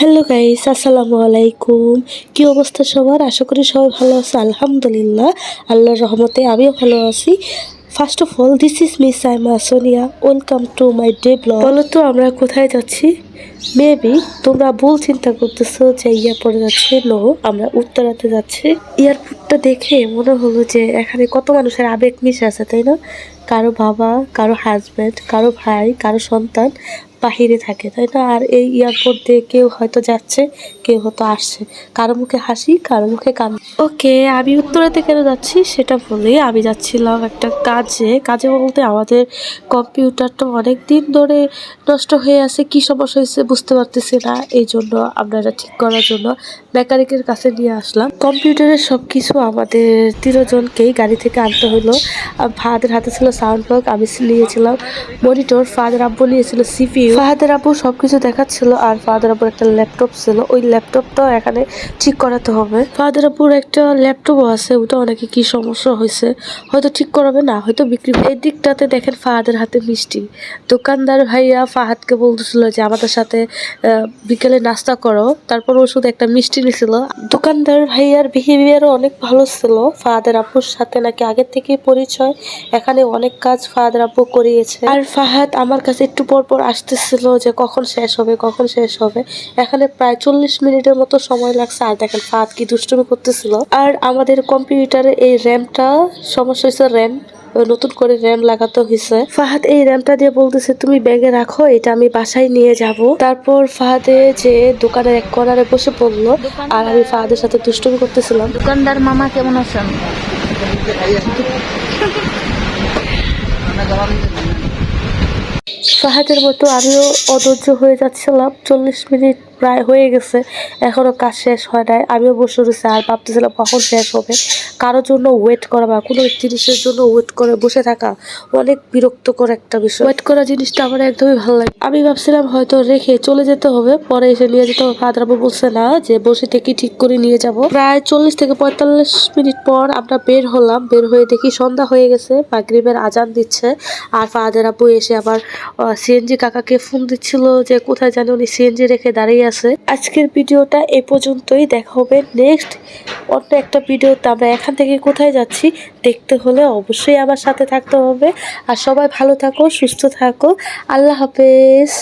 Hello guys, আসসালামু আলাইকুম। কি অবস্থা সবার? আশা করি সবাই ভালো আছে। আলহামদুলিল্লাহ, আল্লাহর রহমতে আমিও ভালো আছি। First of all, this is miss Saima Sonia. Welcome to my day blog. বলো তো আমরা কোথায় যাচ্ছি? মেবি তোমরা ভুল চিন্তা করতেছো যে এয়ারপোর্টে যাচ্ছি। নো, আমরা উত্তরাতে যাচ্ছি। এয়ারপোর্টটা দেখে মনে হলো যে এখানে কত মানুষের আবেগ মিশে আছে, তাই না? কারো বাবা, কারো হাজব্যান্ড, কারো ভাই, কারো সন্তান বাহিরে থাকে, তাই না? আর এই এয়ারপোর্ট দিয়ে কেউ হয়তো যাচ্ছে, কেউ হয়তো আসছে। কারো মুখে হাসি, কারো মুখে কান্না। ওকে, আমি উত্তরাতে কেন যাচ্ছি সেটা বলি। আমি যাচ্ছিলাম একটা কাজে বলতে আমাদের কম্পিউটারটা অনেক দিন ধরে নষ্ট হয়ে আছে। কি সমস্যা হয়েছে বুঝতে পারতেছি না, এই জন্য আমরা এটা ঠিক করার জন্য মেকানিকের কাছে নিয়ে আসলাম। কম্পিউটারের সব কিছু আমাদের তিনজনকেই গাড়ি থেকে আনতে হলো। ফাহাদের হাতে ছিল সাউন্ড বক্স, আমি নিয়েছিলাম মনিটর, ফাহাদের আব্বু নিয়েছিল সিপিইউ। ফাহাদের আব্বু সবকিছু দেখাচ্ছিল, আর ফাহাদের আব্বুর একটা ল্যাপটপ ছিল, ওই ল্যাপটপটাও এখানে ঠিক করাতে হবে। ফাহাদের আব্বুর একটা ল্যাপটপও আছে, ওটা অনেকে কি সমস্যা হয়েছে, হয়তো ঠিক করাবে, না হয়তো বিক্রি। এই দিকটাতে দেখেন ফাহাদের হাতে মিষ্টি। দোকানদার ভাইয়া ফাহাদকে বলতেছিল যে আমাদের সাথে বিকেলে নাস্তা করো, তারপর ও শুধু একটা মিষ্টি নিছিল। দোকানদার ভাইয়ার বিহেভিয়ারও অনেক ভালো ছিল। ফাহাদের আব্বুর সাথে নাকি আগের থেকেই পরিচয়, এখানে অনেক কাজ ফাহাদের আব্বু করিয়েছে। আর ফাহাদ আমার কাছে একটু পর পর আসতেছিল যে কখন শেষ হবে, কখন শেষ হবে। এখানে প্রায় 40 মিনিটের মতো সময় লাগছে। আর দেখেন ফাহাদ কি দুষ্টুমি করতেছিল। আর আমাদের কম্পিউটারে এই র্যামটা সমস্যা হয়েছে, র্যাম নতুন করে র্যাম লাগাতে হয়েছে। ফাহাদ এই র্যামটা দিয়ে বলতেছে তুমি ব্যাগে রাখো, এটা আমি বাসায় নিয়ে যাব। তারপর ফাহাদে যে দোকানের এক কর্নারে বসে পড়লো, আর আমি ফাহাদের সাথে দুষ্টুমি করতেছিলাম। দোকানদার মামা কেমন আছেন? ফাহাদের মতো আমিও অধৈর্য হয়ে যাচ্ছিলাম। 40 মিনিট প্রায় হয়ে গেছে, এখনো কাজ শেষ হয় নাই। আমিও বসে রয়েছি আর ভাবতেছিলাম কখন শেষ হবে। কারোর জন্য ওয়েট করা বা কোনো জিনিসের জন্য ওয়েট করে বসে থাকা অনেক বিরক্তকর একটা বিষয়। ওয়েট করা জিনিসটা আমার একদমই ভালো লাগে। আমি ভাবছিলাম হয়তো রেখে চলে যেতে হবে, পরে এসে নিয়ে যেতে হবে। ফাহাদ আব্বু বলছে না, যে বসে থেকে ঠিক করে নিয়ে যাব। প্রায় 40 থেকে 45 মিনিট পর আমরা বের হলাম। বের হয়ে দেখি সন্ধ্যা হয়ে গেছে, মাগরিবের আজান দিচ্ছে। আর ফাহাদের আব্বু এসে আবার সিএনজি কাকাকে ফোন দিচ্ছিল যে কোথায় জানি উনি সিএনজি রেখে দাঁড়িয়ে আছে। আজকের ভিডিওটা এ পর্যন্তই, দেখা হবে নেক্সট অন্য একটা ভিডিওতে। আমরা এখান থেকে কোথায় যাচ্ছি দেখতে হলে অবশ্যই আমার সাথে থাকতে হবে। আর সবাই ভালো থাকো, সুস্থ থাকো। আল্লাহ হাফেজ।